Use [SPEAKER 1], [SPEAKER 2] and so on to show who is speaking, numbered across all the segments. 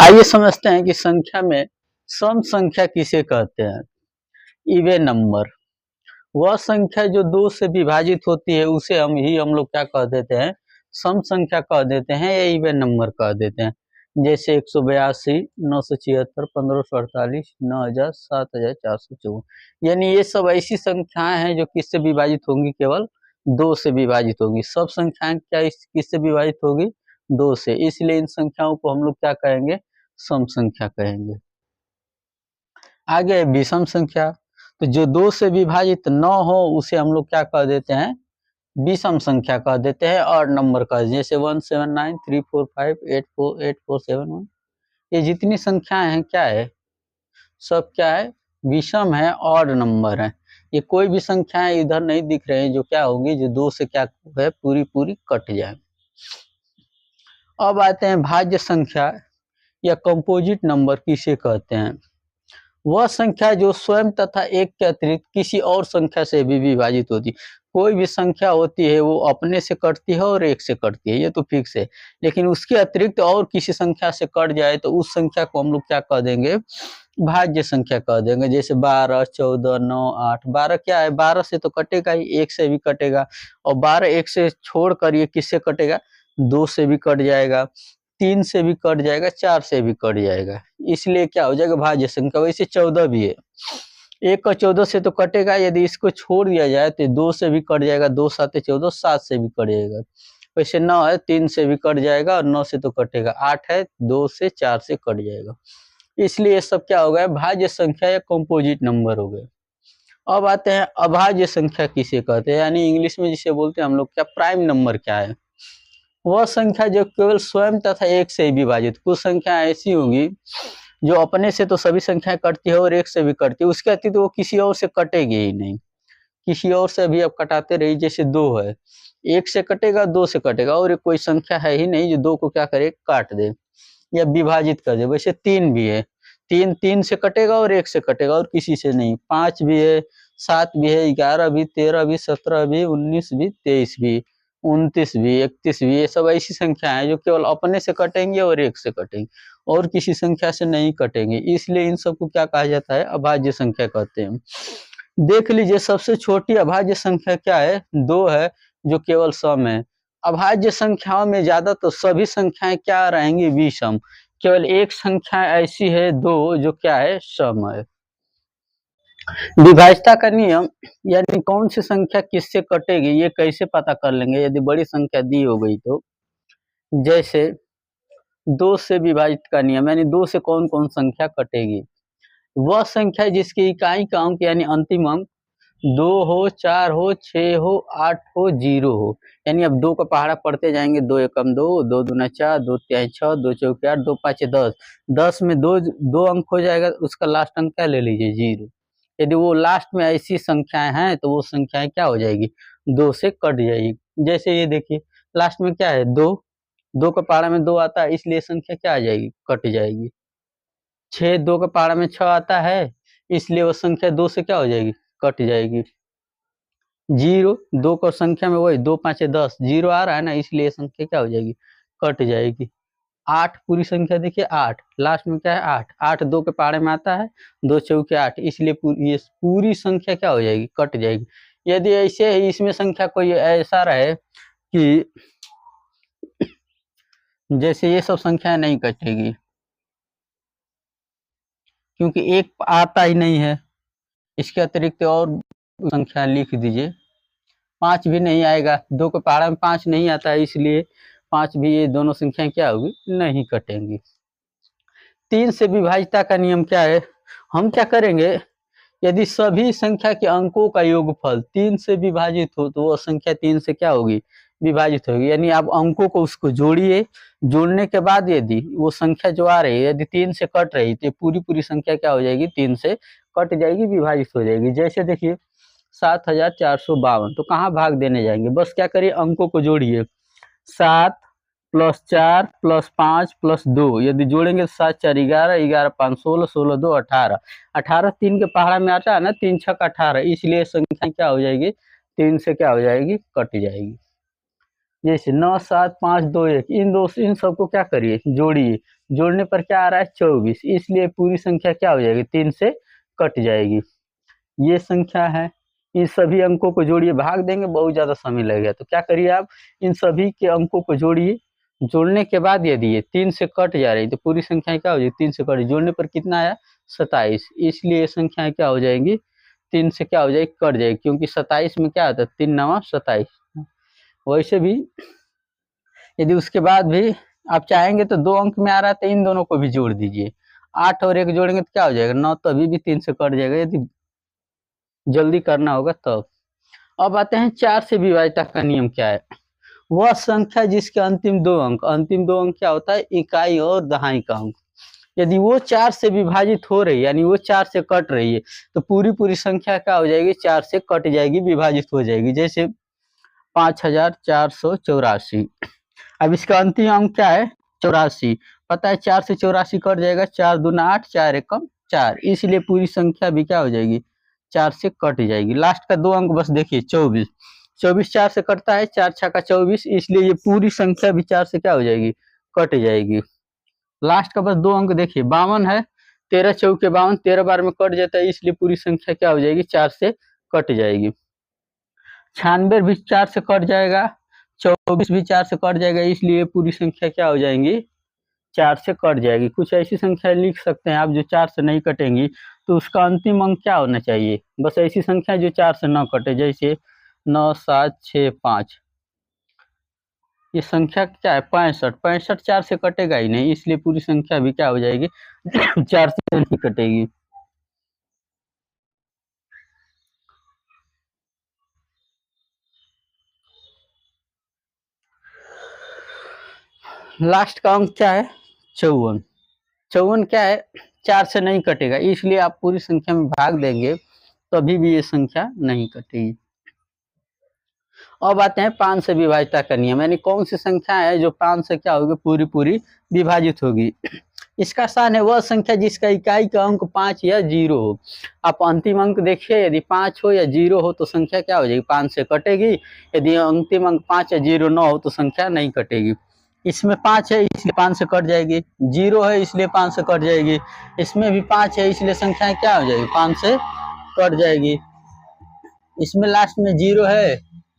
[SPEAKER 1] आइए समझते हैं कि संख्या में सम संख्या किसे कहते हैं। इवन नंबर वह संख्या जो दो से विभाजित होती है उसे हम लोग क्या कह देते हैं, सम संख्या कह देते हैं या इवन नंबर कह देते हैं। जैसे 182, 976, 1548, 9000, 7454, यानी ये सब ऐसी संख्याएं हैं जो किससे विभाजित होंगी, केवल दो से विभाजित होगी। सब संख्याएं क्या किससे विभाजित होगी, दो से, इसलिए इन संख्याओं को हम लोग क्या कहेंगे, सम संख्या कहेंगे। आगे विषम संख्या, तो जो दो से विभाजित न हो उसे हम लोग क्या कह देते हैं, विषम संख्या कह देते हैं और नंबर कह देते हैं। जैसे 179, 345, 84, 8471, ये जितनी संख्याएं हैं क्या है, सब क्या है, विषम है और नंबर है। ये कोई भी संख्याएं इधर नहीं दिख रहे हैं जो क्या होगी, जो दो से क्या है, पूरी पूरी कट जाए। अब आते हैं भाज्य संख्या या कंपोजिट नंबर किसे कहते हैं। वह संख्या जो स्वयं तथा एक के अतिरिक्त किसी और संख्या से भी विभाजित होती। कोई भी संख्या होती है वो अपने से कटती है और एक से कटती है, ये तो फिक्स है, लेकिन उसके अतिरिक्त और किसी संख्या से कट जाए तो उस संख्या को हम लोग क्या कह देंगे, भाज्य संख्या कह देंगे। जैसे 12, 14, 9, 8, 12 क्या है, 12 से तो कटेगा ही, एक से भी कटेगा, और 12 एक से छोड़ कर ये किससे कटेगा, दो से भी कट जाएगा, तीन से भी कट जाएगा, चार से भी कट जाएगा, इसलिए क्या हो जाएगा, भाज्य संख्या। वैसे 14 भी है, एक का 14 से तो कटेगा, यदि इसको छोड़ दिया जाए तो दो से भी कट जाएगा, 2 7 14, 7 से भी कट जाएगा। वैसे 9 है, 3 से भी कट जाएगा और 9 से तो कटेगा, 8 है, 2 से 4 से कट जाएगा, इसलिए ये सब क्या हो गया, भाज्य संख्या या कंपोजिट नंबर हो गए। अब आते हैं अभाज्य संख्या किसे कहते हैं, यानी इंग्लिश में जिसे बोलते हैं हम लोग क्या, प्राइम नंबर क्या है। वह संख्या जो केवल स्वयं तथा एक से ही विभाजित, कुछ संख्या ऐसी होगी जो अपने से तो सभी संख्याएं कटती है और एक से भी कटती है, उसके अतिरिक्त वो किसी और से कटेगी ही नहीं, किसी और से भी अब कटाते रहिए। जैसे 2 है, एक से कटेगा, 2 से कटेगा, और कोई संख्या है ही नहीं जो 2 को क्या करे, काट दे या विभाजित कर दे। वैसे 3 भी है, 3 3 से कटेगा और एक से कटेगा और किसी से नहीं। 5 भी है, 7 भी है, 11 भी, 13 भी, 17 भी, 19 भी, 23 भी, 29 भी, 31 भी, ये सब ऐसी संख्या है जो केवल अपने से कटेंगे और एक से कटेंगे और किसी संख्या से नहीं कटेंगे, इसलिए इन सबको क्या कहा जाता है, अभाज्य संख्या कहते हैं। देख लीजिए सबसे छोटी अभाज्य संख्या क्या है, 2 है, जो केवल सम है। अभाज्य संख्याओं में ज्यादा तो सभी संख्याएं क्या रहेंगी, विषम, केवल एक संख्या ऐसी है 2 जो क्या है, सम है। विभाज्यता का नियम, यानी कौन सी संख्या किससे कटेगी ये कैसे पता कर लेंगे, यदि बड़ी संख्या दी हो गई तो। जैसे 2 से विभाजित का नियम, यानी 2 से कौन कौन संख्या कटेगी, वह संख्या जिसकी इकाई का अंक यानी अंतिम अंक 2 हो, 4 हो, 6 हो, 8 हो, 0 हो, यानी अब 2 का पहाड़ा पढ़ते जाएंगे, 2 एकम 2, 2 दूना 4, 2 तिहाई 6, 2 चौके 8, 2 पाँचे 10, 10 में दो अंक हो जाएगा, उसका लास्ट अंक क्या ले लीजिए, 0। यदि वो लास्ट में ऐसी संख्याएं हैं तो वो संख्याएं क्या हो जाएगी, 2 से कट जाएगी। जैसे ये देखिए लास्ट में क्या है, 2, 2 का पहाड़ा में 2 आता है, इसलिए संख्या क्या आ जाएगी, कट जाएगी। 6 2 का पहाड़ा में 6 आता है, इसलिए वो संख्या 2 से क्या हो जाएगी, कट जाएगी। 0 2 का संख्या में वही 2 5 10, 0 आ रहा है ना, इसलिए संख्या क्या हो जाएगी, कट जाएगी। 8 पूरी संख्या देखिए, 8 लास्ट में क्या है, 8 8 2 के पहाड़े में आता है, 2 चौके 8, इसलिए ये पूरी संख्या क्या हो जाएगी, कट जाएगी। यदि ऐसे ही इसमें संख्या कोई ऐसा रहे कि जैसे ये सब संख्या नहीं कटेगी, क्योंकि एक आता ही नहीं है, इसके अतिरिक्त और संख्या लिख दीजिए। 5 भी नहीं आएगा, 2 के पहाड़ा में 5 नहीं आता है, इसलिए 5 भी, ये दोनों संख्याएं क्या होगी, नहीं कटेंगी। 3 से विभाज्यता का नियम क्या है, हम क्या करेंगे, यदि सभी संख्या के अंकों का योगफल 3 से विभाजित हो तो वह संख्या 3 से क्या होगी, विभाजित होगी। यानी आप अंकों को उसको जोड़िए, जोड़ने के बाद यदि वो संख्या जो आ रही है यदि 3 से कट रही तो पूरी पूरी संख्या क्या हो जाएगी, 3 से कट जाएगी, विभाजित हो जाएगी। जैसे देखिए 7452, तो कहाँ भाग देने जाएंगे, बस क्या करिए, अंकों को जोड़िए, 7 प्लस 4 प्लस 5 प्लस 2, यदि जोड़ेंगे तो 7 4 11, 11 5 16, 16 2 18, 18 3 के पहाड़ा में आता है ना, 3 6 18, इसलिए संख्या क्या हो जाएगी, 3 से क्या हो जाएगी, कट जाएगी। जैसे 9 7 5 2 1, इन सबको क्या करिए, जोड़िए, जोड़ने पर क्या आ रहा है 24, इसलिए पूरी संख्या क्या हो जाएगी 3 से कट जाएगी। ये संख्या है, इन सभी अंकों को जोड़िए, भाग देंगे बहुत ज़्यादा समय लगेगा, तो क्या करिए आप इन सभी के अंकों को जोड़िए, जोड़ने के बाद यदि ये 3 से कट जा रही तो पूरी संख्या क्या हो जाएगी 3 से कट, जोड़ने पर कितना आया 27, इसलिए ये संख्या क्या हो जाएगी 3 से क्या हो जाएगी कट जाएगी, क्योंकि 27 में क्या आता है 3 9 27। वैसे भी यदि उसके बाद भी आप चाहेंगे तो 2 अंक में आ रहा है तो इन दोनों को भी जोड़ दीजिए, 8 और 1 जोड़ेंगे तो क्या हो जाएगा 9, तो अभी भी 3 से कट जाएगा यदि जल्दी करना होगा तब। अब आते हैं 4 से विभाज्यता का नियम क्या है। वह संख्या जिसके अंतिम दो अंक क्या होता है इकाई और दहाई का अंक, यदि वो 4 से विभाजित हो रही है यानी वो 4 से कट रही है तो पूरी संख्या क्या हो जाएगी 4 से कट जाएगी, विभाजित हो जाएगी। जैसे 5484, अब इसका अंतिम अंक क्या है 84, पता है 4 से 84 कट जाएगा, 4 दूना 8, 4 एकम 4, इसलिए पूरी संख्या भी क्या हो जाएगी 4 से कट जाएगी। लास्ट का 2 अंक बस देखिए 24, 24 4 से कटता है, 4 छक्का 24, इसलिए ये पूरी संख्या भी 4 से क्या हो जाएगी कट जाएगी। लास्ट का बस 2 अंक देखिए 52 है, 13 चौके 52, 13 बार में कट जाता है, इसलिए पूरी संख्या क्या हो जाएगी 4 से कट जाएगी। 96 भी 4 से कट जाएगा, 24 भी 4 से कट जाएगा, इसलिए पूरी संख्या क्या हो जाएंगी 4 से कट जाएगी। कुछ ऐसी संख्या लिख सकते हैं आप जो 4 से नहीं कटेंगी, तो उसका अंतिम अंक क्या होना चाहिए, बस ऐसी संख्या जो 4 से न कटे, जैसे 9 7 6 5, ये संख्या क्या है 65, 65 4 से कटेगा ही नहीं, इसलिए पूरी संख्या भी क्या हो जाएगी 4 से नहीं कटेगी। लास्ट का अंक क्या है 54, 54 क्या है 4 से नहीं कटेगा, इसलिए आप पूरी संख्या में भाग देंगे तो अभी भी ये संख्या नहीं कटेगी। अब आते हैं 5 से विभाज्यता का नियम, यानी कौन सी संख्या है जो 5 से क्या होगी पूरी विभाजित होगी। इसका स्थान है वह संख्या जिसका इकाई का अंक 5 या 0 हो। आप अंतिम अंक देखिए, यदि 5 हो या 0 हो तो संख्या क्या हो जाएगी 5 से कटेगी, यदि अंतिम अंक 5 या 0 न हो तो संख्या नहीं कटेगी। इसमें 5 है इसलिए 5 से कट जाएगी, 0 है इसलिए 5 से कट जाएगी, इसमें भी 5 है इसलिए संख्या क्या हो जाएगी 5 से कट जाएगी, इसमें लास्ट में 0 है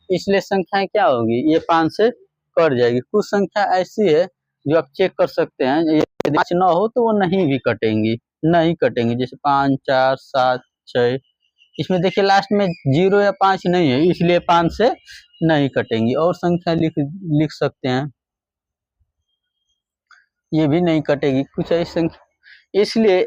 [SPEAKER 1] इसलिए संख्या क्या होगी ये 5 से कट जाएगी। कुछ संख्या ऐसी है जो आप चेक कर सकते हैं, यदि 5 न हो तो वो नहीं भी कटेंगी, नहीं कटेंगी, जैसे 5 4 7 6, इसमें देखिए लास्ट में 0 या 5 नहीं है इसलिए 5 से नहीं कटेंगी। और संख्या लिख सकते हैं, ये भी नहीं कटेगी, कुछ ऐसी संख्या, इसलिए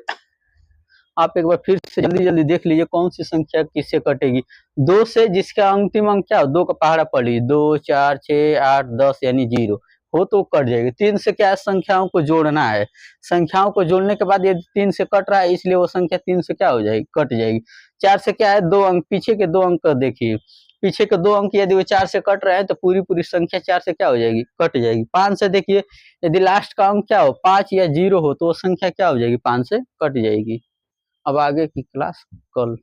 [SPEAKER 1] आप एक बार फिर से जल्दी देख लीजिए कौन सी संख्या किससे कटेगी। 2 से जिसका अंतिम अंक क्या हो 2 का पहाड़ा पड़ लीजिए, 2 4 6 8 10 यानी 0 हो तो कट जाएगी। 3 से क्या है संख्याओं को जोड़ना है, संख्याओं को जोड़ने के बाद यदि 3 से कट रहा है इसलिए वो संख्या 3 से क्या हो जाएगी कट जाएगी। 4 से क्या है 2 अंक, पीछे के 2 अंक देखिए, पीछे के 2 अंक यदि वो 4 से कट रहे हैं तो पूरी संख्या 4 से क्या हो जाएगी कट जाएगी। 5 से देखिए यदि लास्ट का अंक क्या हो 5 या 0 हो तो वो संख्या क्या हो जाएगी 5 से कट जाएगी। अब आगे की क्लास कल।